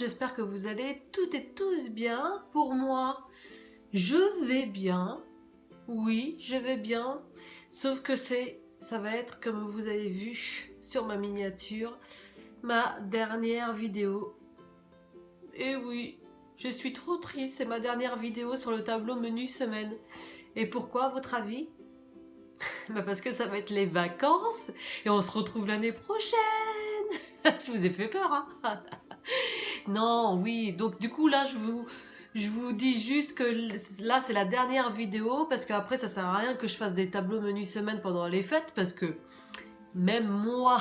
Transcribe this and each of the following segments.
j'espère que vous allez toutes et tous bien. Pour moi, je vais bien, oui, je vais bien, sauf que ça va être, comme vous avez vu sur ma miniature, ma dernière vidéo. Et oui, je suis trop triste, c'est ma dernière vidéo sur le tableau menu semaine. Et pourquoi, à votre avis? Parce que ça va être les vacances et on se retrouve l'année prochaine. Je vous ai fait peur, hein? Non, oui, donc du coup là je vous dis juste que là c'est la dernière vidéo parce qu'après ça sert à rien que je fasse des tableaux menu semaine pendant les fêtes parce que même moi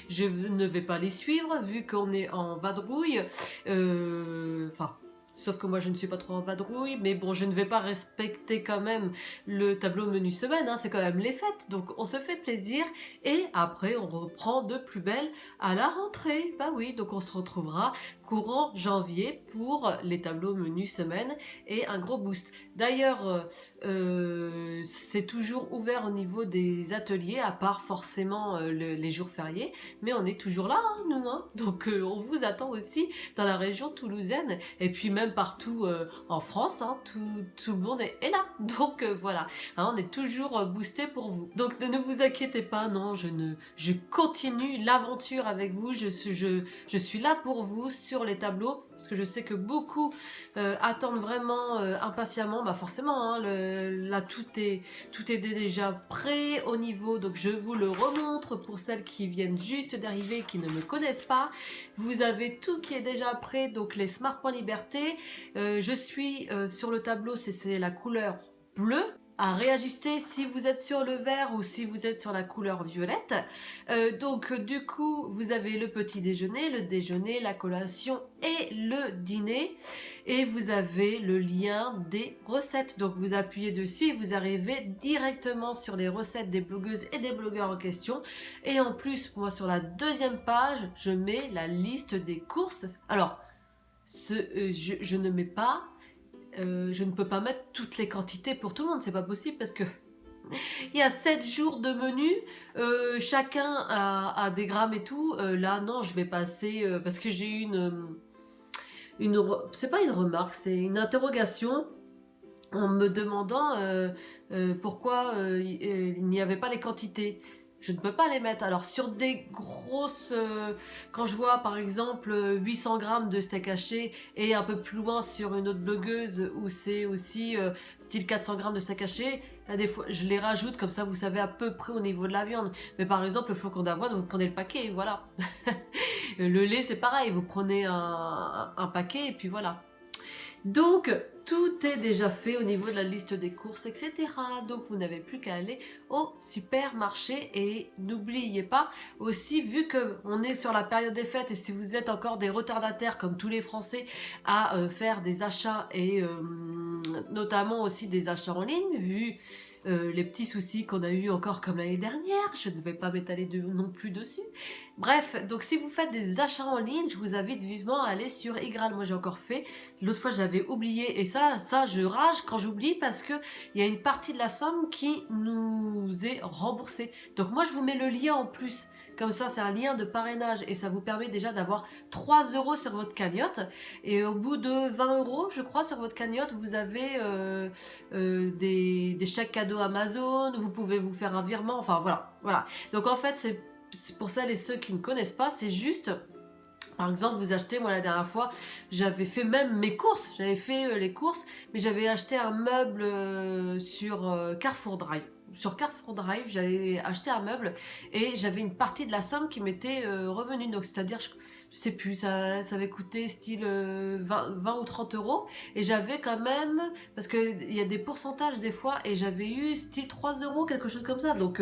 je ne vais pas les suivre vu qu'on est en vadrouille. Enfin, sauf que moi je ne suis pas trop en vadrouille, mais bon, je ne vais pas respecter quand même le tableau menu semaine, hein, c'est quand même les fêtes, donc on se fait plaisir et après on reprend de plus belle à la rentrée. Bah oui, donc on se retrouvera courant janvier pour les tableaux menu semaine et un gros boost. D'ailleurs, c'est toujours ouvert au niveau des ateliers, à part forcément les jours fériés, mais on est toujours là, hein, nous, hein, donc on vous attend aussi dans la région toulousaine et puis même partout en France, hein, tout le monde est là, donc voilà, hein, on est toujours boosté pour vous. Donc ne vous inquiétez pas, non, je continue l'aventure avec vous, je suis là pour vous sur les tableaux, parce que je sais que beaucoup attendent vraiment impatiemment, bah forcément, hein, là tout est déjà prêt au niveau, donc je vous le remontre pour celles qui viennent juste d'arriver, qui ne me connaissent pas. Vous avez tout qui est déjà prêt, donc les Smart Points Liberté. Je suis sur le tableau, c'est la couleur bleue, à réajuster si vous êtes sur le vert ou si vous êtes sur la couleur violette. Donc du coup, vous avez le petit déjeuner, le déjeuner, la collation et le dîner. Et vous avez le lien des recettes. Donc vous appuyez dessus et vous arrivez directement sur les recettes des blogueuses et des blogueurs en question. Et en plus, moi sur la deuxième page, je mets la liste des courses. Alors, je ne mets pas... je ne peux pas mettre toutes les quantités pour tout le monde, c'est pas possible parce que il y a 7 jours de menu, chacun a des grammes et tout. Là, non, je vais passer parce que j'ai eu c'est pas une remarque, c'est une interrogation en me demandant pourquoi il n'y avait pas les quantités. Je ne peux pas les mettre. Alors sur des grosses... quand je vois par exemple 800 grammes de steak haché et un peu plus loin sur une autre blogueuse où c'est aussi style 400 grammes de steak haché, là des fois je les rajoute comme ça vous savez à peu près au niveau de la viande. Mais par exemple le flocon d'avoine, vous prenez le paquet, voilà. Le lait c'est pareil, vous prenez un paquet et puis voilà. Donc, tout est déjà fait au niveau de la liste des courses, etc. Donc, vous n'avez plus qu'à aller au supermarché. Et n'oubliez pas aussi, vu qu'on est sur la période des fêtes et si vous êtes encore des retardataires comme tous les Français à faire des achats et notamment aussi des achats en ligne, vu les petits soucis qu'on a eu encore comme l'année dernière, je ne vais pas m'étaler non plus dessus. Bref, donc si vous faites des achats en ligne, je vous invite vivement à aller sur Igral. Moi j'ai encore fait, l'autre fois j'avais oublié et ça je rage quand j'oublie parce que il y a une partie de la somme qui nous est remboursée. Donc moi je vous mets le lien en plus. Comme ça, c'est un lien de parrainage et ça vous permet déjà d'avoir 3 € sur votre cagnotte. Et au bout de 20 €, je crois, sur votre cagnotte, vous avez des chèques cadeaux Amazon. Vous pouvez vous faire un virement. Enfin, voilà. Donc en fait, c'est pour celles et ceux qui ne connaissent pas, c'est juste... Par exemple, vous achetez, moi la dernière fois, j'avais fait même mes courses, j'avais fait les courses, mais j'avais acheté un meuble sur Carrefour Drive. Sur Carrefour Drive, j'avais acheté un meuble et j'avais une partie de la somme qui m'était revenue. Donc, c'est-à-dire, je sais plus, ça avait coûté style 20 ou 30 € et j'avais quand même, parce qu'il y a des pourcentages des fois, et j'avais eu style 3 €, quelque chose comme ça. Donc,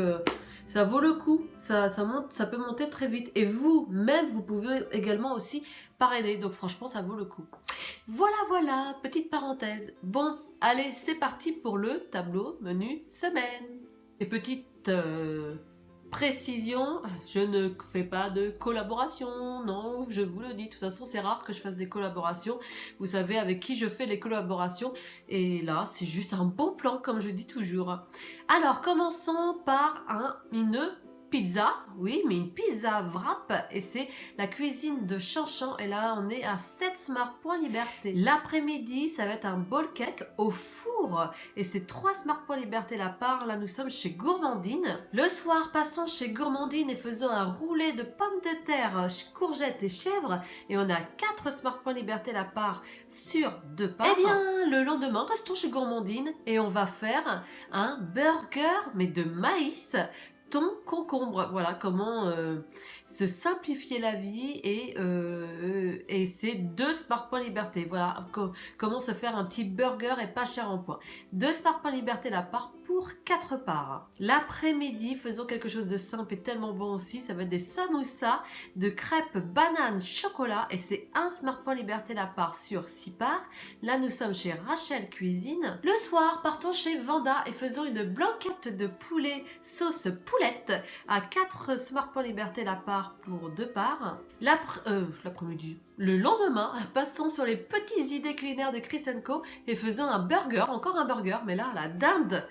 ça vaut le coup, ça monte, ça peut monter très vite. Et vous-même, vous pouvez également aussi parrainer. Donc franchement, ça vaut le coup. Voilà, petite parenthèse. Bon, allez, c'est parti pour le tableau menu semaine. Et petite précision, je ne fais pas de collaboration, non, je vous le dis. De toute façon, c'est rare que je fasse des collaborations. Vous savez avec qui je fais les collaborations. Et là, c'est juste un bon plan, comme je dis toujours. Alors, commençons par une pizza, oui, mais une pizza wrap, et c'est la cuisine de Chanchan, et là on est à 7 Smart Points Liberté. L'après-midi, ça va être un bowl cake au four, et c'est 3 Smart Points Liberté la part, là nous sommes chez Gourmandine. Le soir, passons chez Gourmandine et faisons un roulé de pommes de terre, courgettes et chèvres, et on a 4 Smart Points Liberté la part sur 2 parts. Eh bien, le lendemain, restons chez Gourmandine, et on va faire un burger, mais de maïs, thon, concombre. Voilà comment se simplifier la vie, et c'est 2 Smart Points Liberté. Voilà comment se faire un petit burger et pas cher en points. 2 Smart Points Liberté la part pour 4 parts. L'après-midi, faisons quelque chose de simple et tellement bon aussi. Ça va être des samoussas de crêpes banane chocolat, et c'est 1 Smart Point Liberté la part sur 6 parts. Là, nous sommes chez Rachel Cuisine. Le soir, partons chez Vanda et faisons une blanquette de poulet sauce poulette à 4 Smart Point Liberté la part pour 2 parts. L'après-midi. Le lendemain, passons sur les petites idées culinaires de Chris & Co et faisons un burger, encore un burger, mais là, à la dinde.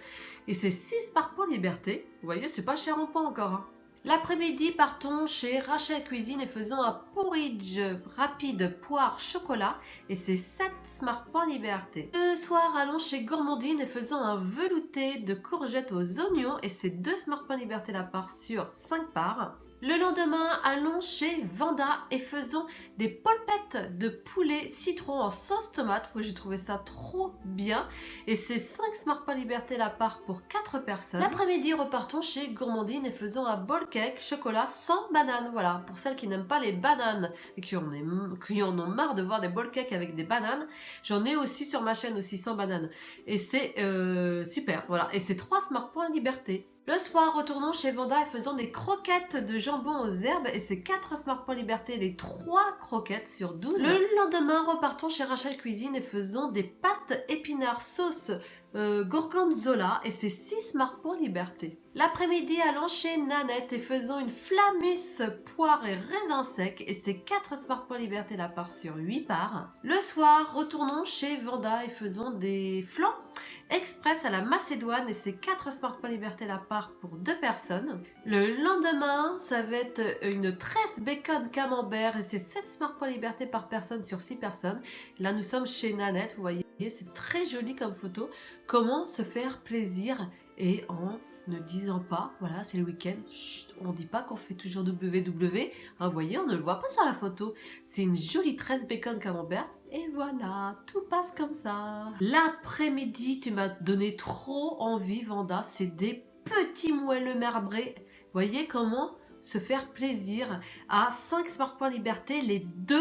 Et c'est 6 Smart Points Liberté. Vous voyez, c'est pas cher en points encore, hein. L'après-midi, partons chez Rachel Cuisine et faisons un porridge rapide poire chocolat, et c'est 7 Smart Points Liberté. Le soir, allons chez Gourmandine et faisons un velouté de courgettes aux oignons, et c'est 2 Smart Points Liberté la part sur 5 parts. Le lendemain, allons chez Vanda et faisons des polpettes de poulet citron en sauce tomate. J'ai trouvé ça trop bien. Et c'est 5 Smart Points Liberté la part pour 4 personnes. L'après-midi, repartons chez Gourmandine et faisons un bowl cake chocolat sans banane. Voilà, pour celles qui n'aiment pas les bananes et qui en ont marre de voir des bowl cakes avec des bananes. J'en ai aussi sur ma chaîne aussi sans banane. Et c'est super, voilà. Et c'est 3 Smart Points Liberté. Le soir, retournons chez Vanda et faisons des croquettes de jambon aux herbes, et c'est 4 Smart Points Liberté, les 3 croquettes sur 12. Le lendemain, repartons chez Rachel Cuisine et faisons des pâtes épinards sauce gorgonzola, et c'est 6 Smart Points Liberté. L'après-midi, allons chez Nanette et faisons une flammus poire et raisin sec, et c'est 4 Smart Points Liberté la part sur 8 parts. Le soir, retournons chez Vanda et faisons des flancs express à la macédoine, et c'est 4 Smart Points Liberté la part pour 2 personnes. Le lendemain, ça va être une tresse bacon camembert, et c'est 7 Smart Points Liberté par personne sur 6 personnes. Là, nous sommes chez Nanette, vous voyez, c'est très joli comme photo. Comment se faire plaisir et en ne disant pas, voilà, c'est le week-end, chut, on ne dit pas qu'on fait toujours WW. Hein, vous voyez, on ne le voit pas sur la photo. C'est une jolie tresse bacon camembert. Et voilà, tout passe comme ça. L'après-midi, tu m'as donné trop envie, Vanda. C'est des petits moelleux marbrés. Vous voyez comment se faire plaisir à 5 Smart Points Liberté, les 2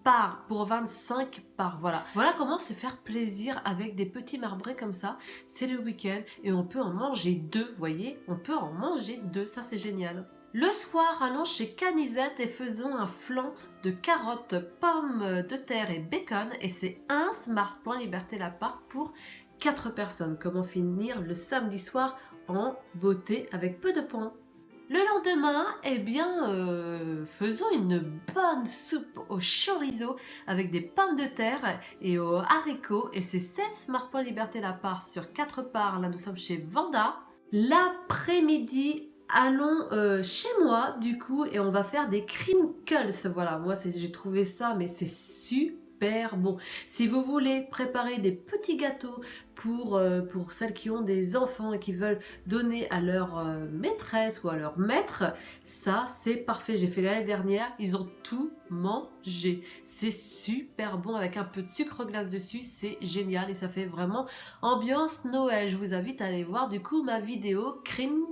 parts pour 25 parts. Voilà comment se faire plaisir avec des petits marbrés comme ça. C'est le week-end et on peut en manger 2, vous voyez. On peut en manger 2, ça c'est génial. Le soir, allons chez Canisette et faisons un flan de carottes, pommes de terre et bacon, et c'est 1 Smart Point Liberté la part pour 4 personnes. Comment finir le samedi soir en beauté avec peu de points. Le lendemain, eh bien, faisons une bonne soupe au chorizo avec des pommes de terre et aux haricots, et c'est 7 Smart Points Liberté la part sur 4 parts. Là, nous sommes chez Vanda. L'après-midi, allons chez moi du coup, et on va faire des crinkles. Voilà, moi j'ai trouvé ça, mais c'est super bon. Si vous voulez préparer des petits gâteaux pour celles qui ont des enfants et qui veulent donner à leur maîtresse ou à leur maître, ça c'est parfait. J'ai fait l'année dernière, ils ont tout mangé. C'est super bon avec un peu de sucre glace dessus, c'est génial et ça fait vraiment ambiance Noël. Je vous invite à aller voir du coup ma vidéo crinkles.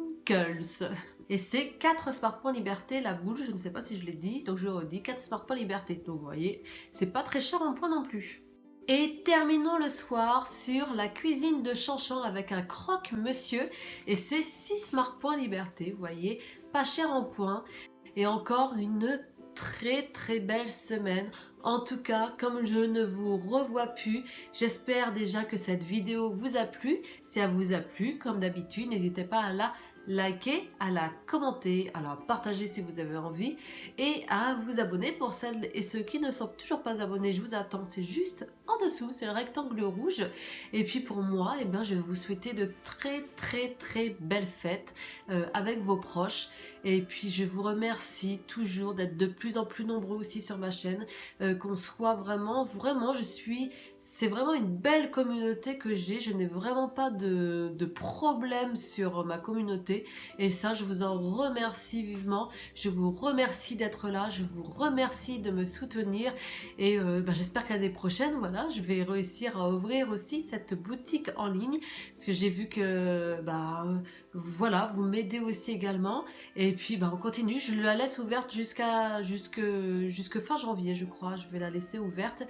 Et c'est 4 Smart Points Liberté la boule, je ne sais pas si je l'ai dit, donc je redis 4 Smart Points Liberté. Donc vous voyez, c'est pas très cher en points non plus. Et terminons le soir sur la cuisine de Chanchan avec un croque-monsieur, et c'est 6 Smart Points Liberté, vous voyez, pas cher en points. Et encore une très belle semaine. En tout cas, comme je ne vous revois plus, j'espère déjà que cette vidéo vous a plu. Si elle vous a plu, comme d'habitude, n'hésitez pas à la liker, à la commenter, à la partager si vous avez envie, et à vous abonner pour celles et ceux qui ne sont toujours pas abonnés. Je vous attends, c'est juste en dessous, c'est le rectangle rouge. Et puis pour moi, eh ben, je vais vous souhaiter de très belles fêtes avec vos proches. Et puis je vous remercie toujours d'être de plus en plus nombreux aussi sur ma chaîne, qu'on soit vraiment, c'est vraiment une belle communauté que j'ai. Je n'ai vraiment pas de problème sur ma communauté. Et ça, je vous en remercie vivement. Je vous remercie d'être là. Je vous remercie de me soutenir. Et j'espère qu'à l'année prochaine, voilà, je vais réussir à ouvrir aussi cette boutique en ligne. Parce que j'ai vu que, voilà, vous m'aidez aussi également. Et puis, on continue. Je la laisse ouverte jusque fin janvier, je crois. Je vais la laisser ouverte.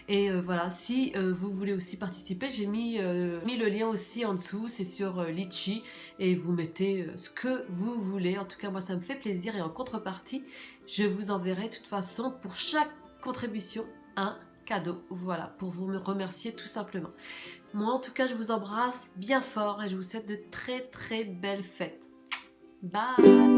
Et voilà, si vous voulez aussi participer, j'ai mis le lien aussi en dessous. C'est sur Litchi. Et vous mettez ce que vous voulez. En tout cas, moi, ça me fait plaisir. Et en contrepartie, je vous enverrai de toute façon pour chaque contribution un cadeau. Voilà, pour vous me remercier tout simplement. Moi, en tout cas, je vous embrasse bien fort et je vous souhaite de très belles fêtes. Bye!